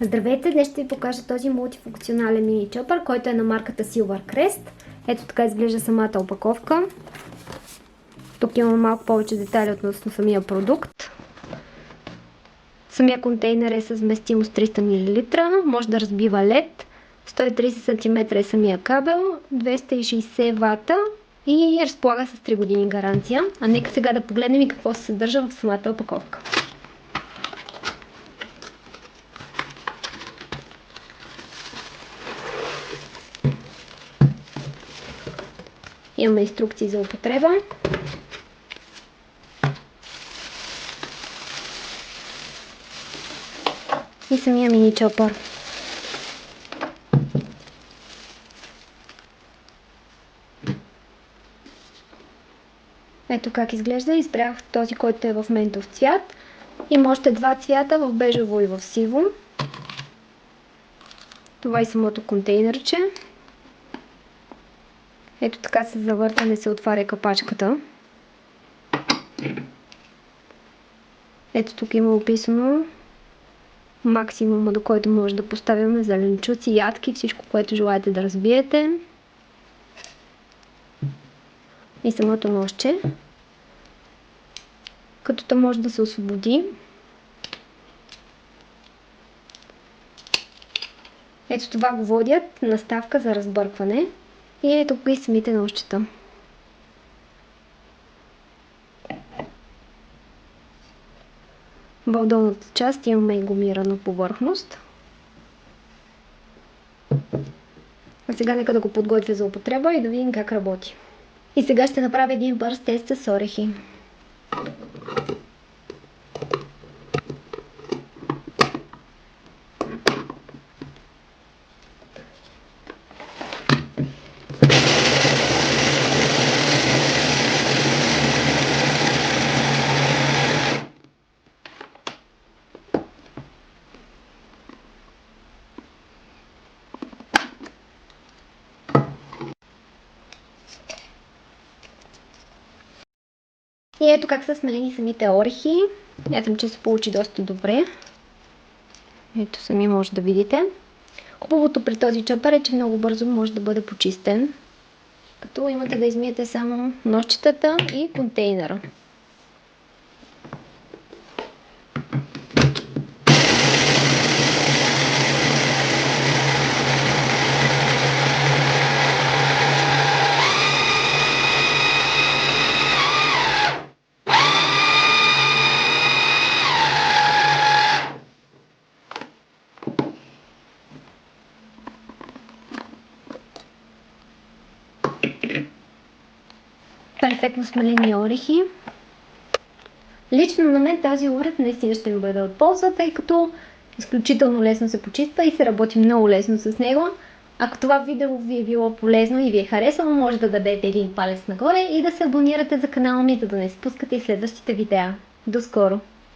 Здравейте! Днес ще ви покажа този мултифункционален мини чопър, който е на марката Silvercrest. Ето така изглежда самата опаковка. Тук имаме малко повече детайли относно самия продукт. Самия контейнер е с вместимост 300 мл, може да разбива лед, 130 см е самия кабел, 260 вата и разполага с 3 години гаранция. А нека сега да погледнем и какво се съдържа в самата опаковка. Имаме инструкции за употреба. И самия мини чопър. Ето как изглежда. Избрах този, който е в ментов цвят. Има още два цвята, в бежево и в сиво. Това е самото контейнерче. Ето така се завърта, не се отваря капачката. Ето тук има описано максимума, до който може да поставяме зеленчуци, ядки, всичко, което желаете да разбиете. И самото ножче, като то може да се освободи. Ето това го водят наставка за разбъркване. И ето и самите ножчета. В долната част имаме и гумирана повърхност. А сега нека да го подготвя за употреба и да видим как работи. И сега ще направя един бърз тест с орехи. И ето как са сменени самите орехи. Смятам, че се получи доста добре. Ето сами може да видите. Хубавото при този чопър е, че много бързо може да бъде почистен. Като имате да измиете само ножчетата и контейнера. Перфектно смалени орехи. Лично на мен тази орех наистина ще ми бъде от полза, тъй като изключително лесно се почиства и се работи много лесно с него. Ако това видео ви е било полезно и ви е харесало, може да дадете един палец нагоре и да се абонирате за канала ми, за да не спускате и следващите видеа. До скоро!